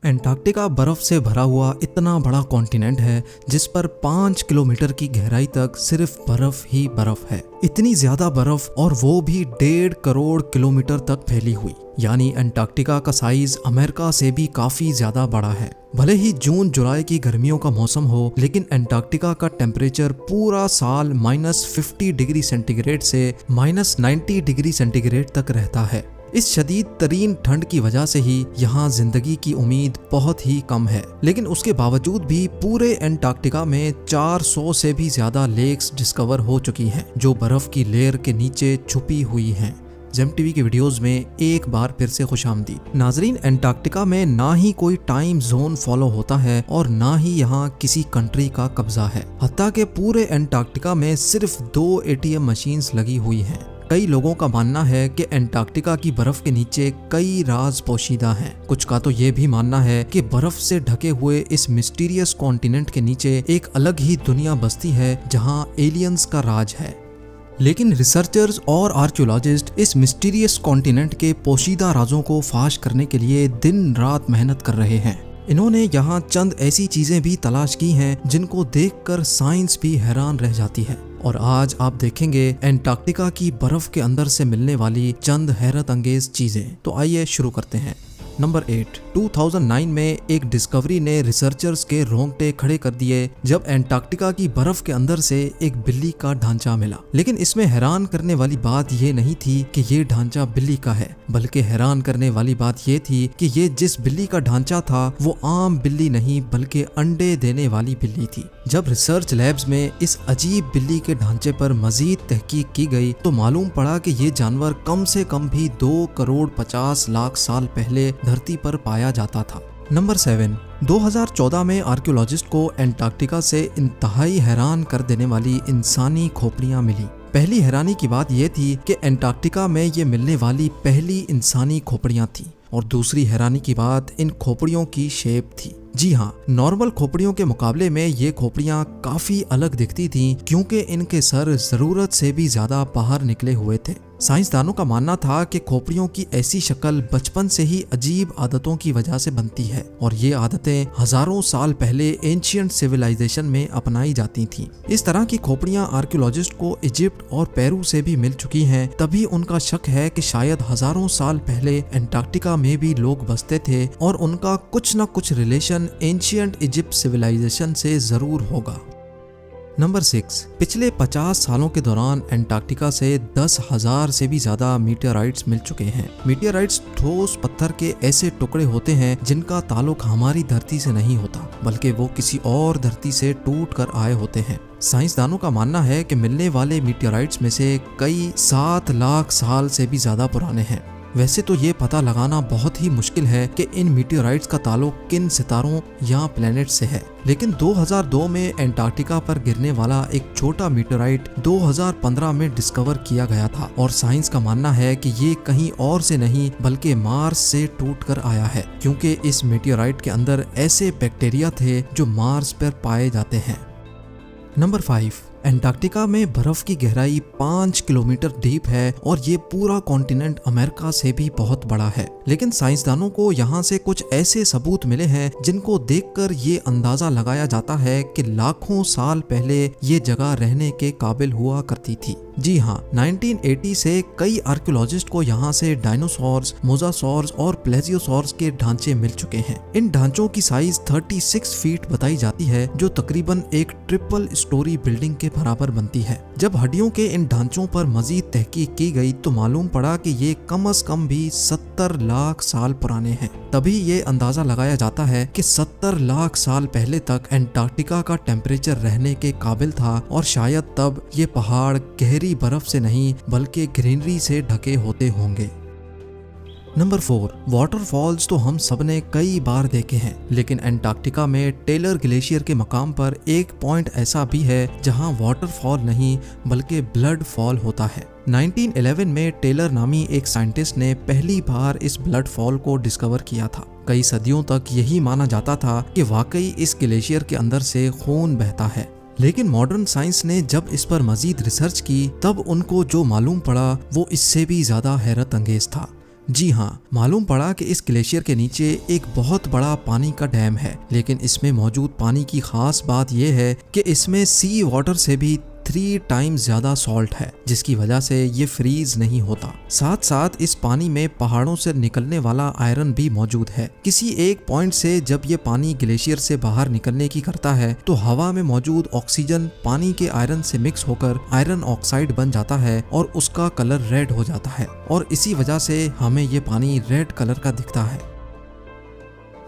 Antarctica बर्फ से भरा हुआ इतना बड़ा कॉन्टिनेंट है जिस पर 5 किलोमीटर की गहराई तक सिर्फ बर्फ ही बर्फ है। इतनी ज्यादा बर्फ, और वो भी 1.5 करोड़ किलोमीटर तक फैली हुई। यानी एंटार्क्टिका का साइज अमेरिका से भी काफी ज्यादा बड़ा है। भले ही जून जुलाई की गर्मियों का मौसम हो, लेकिन एंटार्क्टिका का टेम्परेचर पूरा साल -50 डिग्री सेंटीग्रेड से -90 डिग्री सेंटीग्रेड तक रहता है। इस शदीद तरीन ठंड की वजह से ही यहाँ जिंदगी की उम्मीद बहुत ही कम है। लेकिन उसके बावजूद भी पूरे एंटार्क्टिका में 400 से भी ज्यादा लेक्स डिस्कवर हो चुकी हैं, जो बर्फ की लेयर के नीचे छुपी हुई हैं। जेम टीवी के वीडियोस में एक बार फिर से खुशामदीद। नाजरीन, एंटार्क्टिका में ना ही कोई टाइम जोन फॉलो होता है और ना ही यहाँ किसी कंट्री का कब्जा है। हत्ता के पूरे एंटार्क्टिका में सिर्फ 2 ATM मशीन्स लगी हुई हैं। कई लोगों का मानना है कि एंटार्क्टिका की बर्फ के नीचे कई राज पोशीदा हैं। कुछ का तो ये भी मानना है कि बर्फ से ढके हुए इस मिस्टीरियस कॉन्टिनेंट के नीचे एक अलग ही दुनिया बसती है जहां एलियंस का राज है। लेकिन रिसर्चर्स और आर्कियोलॉजिस्ट इस मिस्टीरियस कॉन्टिनेंट के पोशीदा राजों को फाश करने के लिए दिन रात मेहनत कर रहे हैं। इन्होंने यहाँ चंद ऐसी चीजें भी तलाश की हैं जिनको देखकर साइंस भी हैरान रह जाती है। और आज आप देखेंगे एंटार्क्टिका की बर्फ के अंदर से मिलने वाली चंद हैरत अंगेज चीजें। तो आइए शुरू करते हैं। नंबर 8। 2009 में एक डिस्कवरी ने रिसर्चर्स के रोंगटे खड़े कर दिए जब एंटार्क्टिका की बर्फ के अंदर से एक बिल्ली का ढांचा मिला। लेकिन इसमें हैरान करने वाली बात ये नहीं थी कि ये ढांचा बिल्ली का है, बल्कि हैरान करने वाली बात ये थी कि ये जिस बिल्ली का ढांचा था वो आम बिल्ली नहीं बल्कि अंडे देने वाली बिल्ली थी। जब रिसर्च लैब्स में इस अजीब बिल्ली के ढांचे पर मजीद तहकीक की गई तो मालूम पड़ा कि ये जानवर कम से कम भी 2 करोड़ 50 लाख साल पहले धरती पर पाया जाता था। नंबर 7। 2014 में आर्कियोलॉजिस्ट को एंटार्क्टिका से इंतहाई हैरान कर देने वाली इंसानी खोपड़ियां मिली। पहली हैरानी की बात यह थी कि एंटार्क्टिका में ये मिलने वाली पहली इंसानी खोपड़ियां थी, और दूसरी हैरानी की बात इन खोपड़ियों की शेप थी। जी हाँ, नॉर्मल खोपड़ियों के मुकाबले में ये खोपड़ियां काफी अलग दिखती थीं क्योंकि इनके सर जरूरत से भी ज्यादा बाहर निकले हुए थे। साइंसदानों का मानना था कि खोपड़ियों की ऐसी शक्ल बचपन से ही अजीब आदतों की वजह से बनती है, और ये आदतें हजारों साल पहले एंशिएंट सिविलाइजेशन में अपनाई जाती थीं। इस तरह की खोपड़ियां आर्कियोलॉजिस्ट को इजिप्ट और पेरू से भी मिल चुकी हैं। तभी उनका शक है कि शायद हजारों साल पहले एंटार्क्टिका में भी लोग बसते थे और उनका कुछ न कुछ रिलेशन एंशिएंट इजिप्ट सिविलाइजेशन से जरूर होगा। नंबर 6। पिछले 50 सालों के दौरान एंटार्क्टिका से 10,000 से भी ज्यादा मीटियोराइट्स मिल चुके हैं। मीटियोराइट्स ठोस पत्थर के ऐसे टुकड़े होते हैं जिनका ताल्लुक हमारी धरती से नहीं होता, बल्कि वो किसी और धरती से टूट कर आए होते हैं। साइंसदानों का मानना है कि मिलने वाले मीटियोराइट्स में से कई 7 लाख साल से भी ज्यादा पुराने हैं। वैसे तो ये पता लगाना बहुत ही मुश्किल है कि इन मीटियोराइट्स का ताल्लुक किन सितारों या प्लेनेट से है, लेकिन 2002 में एंटार्क्टिका पर गिरने वाला एक छोटा मीटियोराइट 2015 में डिस्कवर किया गया था, और साइंस का मानना है कि ये कहीं और से नहीं बल्कि मार्स से टूटकर आया है, क्योंकि इस मीटियोराइट के अंदर ऐसे बैक्टीरिया थे जो मार्स पर पाए जाते हैं। नंबर 5। एंटार्क्टिका में बर्फ की गहराई 5 किलोमीटर डीप है, और ये पूरा कॉन्टिनेंट अमेरिका से भी बहुत बड़ा है। लेकिन साइंसदानों को यहाँ से कुछ ऐसे सबूत मिले हैं जिनको देखकर ये अंदाजा लगाया जाता है कि लाखों साल पहले ये जगह रहने के काबिल हुआ करती थी। जी हाँ, 1980 से कई आर्कियोलॉजिस्ट को यहाँ से डायनासोर्स, मोजासोर्स और प्लेजियोसोर्स के ढांचे मिल चुके हैं। इन ढांचों की साइज 36 फीट बताई जाती है, जो तकरीबन एक ट्रिपल स्टोरी बिल्डिंग के बराबर बनती है। जब हड्डियों के इन ढांचों पर मजीद तहकीक की गई तो मालूम पड़ा कि ये कम से कम भी 70 लाख साल पुराने हैं। तभी ये अंदाजा लगाया जाता है कि 70 लाख साल पहले तक एंटार्क्टिका का टेम्परेचर रहने के काबिल था, और शायद तब ये पहाड़ गहरी बर्फ से नहीं बल्कि ग्रीनरी से ढके होते होंगे। नंबर 4। वाटरफॉल्स तो हम सबने कई बार देखे हैं, लेकिन एंटार्क्टिका में टेलर ग्लेशियर के मकाम पर एक पॉइंट ऐसा भी है जहां वाटरफॉल नहीं बल्कि ब्लड फॉल होता है। 1911 में टेलर नामी एक साइंटिस्ट ने पहली बार इस ब्लड फॉल को डिस्कवर किया था। कई सदियों तक यही माना जाता था कि वाकई इस ग्लेशियर के अंदर से खून बहता है, लेकिन मॉडर्न साइंस ने जब इस पर मजीद रिसर्च की तब उनको जो मालूम पड़ा वो इससे भी ज्यादा हैरत अंगेज था। जी हाँ, मालूम पड़ा कि इस ग्लेशियर के नीचे एक बहुत बड़ा पानी का डैम है, लेकिन इसमें मौजूद पानी की खास बात यह है कि इसमें सी वाटर से भी 3 टाइम्स ज्यादा सॉल्ट है, जिसकी वजह से ये फ्रीज नहीं होता। साथ साथ इस पानी में पहाड़ों से निकलने वाला आयरन भी मौजूद है। किसी एक पॉइंट से जब ये पानी ग्लेशियर से बाहर निकलने की करता है तो हवा में मौजूद ऑक्सीजन पानी के आयरन से मिक्स होकर आयरन ऑक्साइड बन जाता है और उसका कलर रेड हो जाता है, और इसी वजह से हमें ये पानी रेड कलर का दिखता है।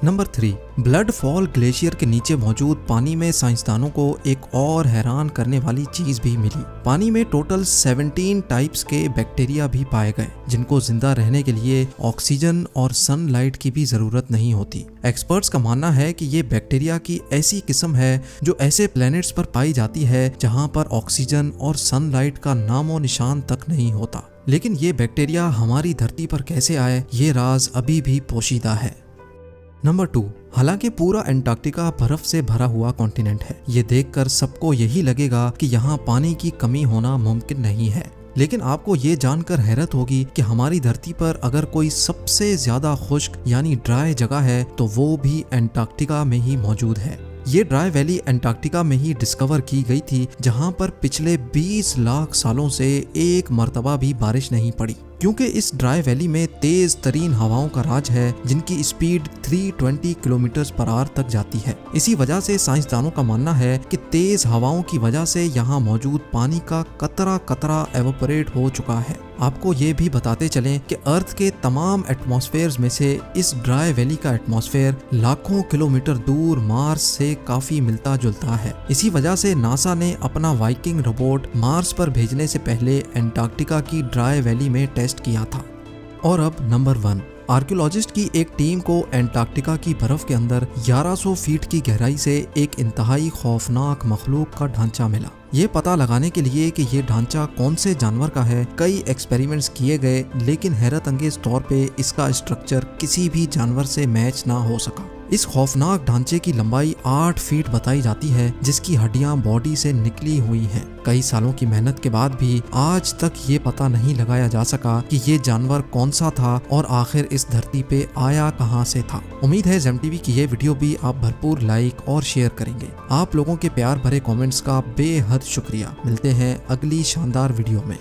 नंबर 3, ब्लड फॉल ग्लेशियर के नीचे मौजूद पानी में साइंसदानों को एक और हैरान करने वाली चीज भी मिली। पानी में टोटल 17 टाइप्स के बैक्टीरिया भी पाए गए, जिनको जिंदा रहने के लिए ऑक्सीजन और सनलाइट की भी जरूरत नहीं होती। एक्सपर्ट्स का मानना है कि ये बैक्टीरिया की ऐसी किस्म है जो ऐसे प्लैनेट्स पर पाई जाती है जहाँ पर ऑक्सीजन और सनलाइट का नामो निशान तक नहीं होता। लेकिन ये बैक्टीरिया हमारी धरती पर कैसे आए, ये राज अभी भी पोशीदा है। नंबर 2, हालांकि पूरा एंटार्क्टिका बर्फ से भरा हुआ कॉन्टिनेंट है, ये देखकर सबको यही लगेगा कि यहाँ पानी की कमी होना मुमकिन नहीं है। लेकिन आपको ये जानकर हैरत होगी कि हमारी धरती पर अगर कोई सबसे ज्यादा खुश्क यानी ड्राई जगह है तो वो भी एंटार्क्टिका में ही मौजूद है। ये ड्राई वैली एंटार्क्टिका में ही डिस्कवर की गई थी, जहाँ पर पिछले 20 लाख सालों से एक मर्तबा भी बारिश नहीं पड़ी, क्योंकि इस ड्राई वैली में तेज तरीन हवाओं का राज है, जिनकी स्पीड 320 किलोमीटर पर आवर तक जाती है। इसी वजह से साइंसदानों का मानना है कि तेज हवाओं की वजह से यहाँ मौजूद पानी का कतरा कतरा एवोपरेट हो चुका है। आपको ये भी बताते चलें कि अर्थ के तमाम एटमॉस्फेयर्स में से इस ड्राई वैली का एटमॉस्फेयर लाखों किलोमीटर दूर मार्स से काफी मिलता जुलता है। इसी वजह से नासा ने अपना वाइकिंग रोबोट मार्स पर भेजने से पहले एंटार्क्टिका की ड्राई वैली में टेस्ट किया था। और अब नंबर 1, आर्कियोलॉजिस्ट की एक टीम को एंटार्क्टिका की बर्फ के अंदर 1100 फीट की गहराई से एक इंतहाई खौफनाक मखलूक का ढांचा मिला। ये पता लगाने के लिए कि ये ढांचा कौन से जानवर का है, कई एक्सपेरिमेंट्स किए गए, लेकिन हैरत अंगेज तौर पे इसका स्ट्रक्चर किसी भी जानवर से मैच ना हो सका। इस खौफनाक ढांचे की लंबाई 8 फीट बताई जाती है, जिसकी हड्डियां बॉडी से निकली हुई हैं। कई सालों की मेहनत के बाद भी आज तक ये पता नहीं लगाया जा सका कि ये जानवर कौन सा था और आखिर इस धरती पे आया कहां से था। उम्मीद है जेम टीवी की ये वीडियो भी आप भरपूर लाइक और शेयर करेंगे। आप लोगों के प्यार भरे कमेंट्स का बेहद शुक्रिया। मिलते हैं अगली शानदार वीडियो में।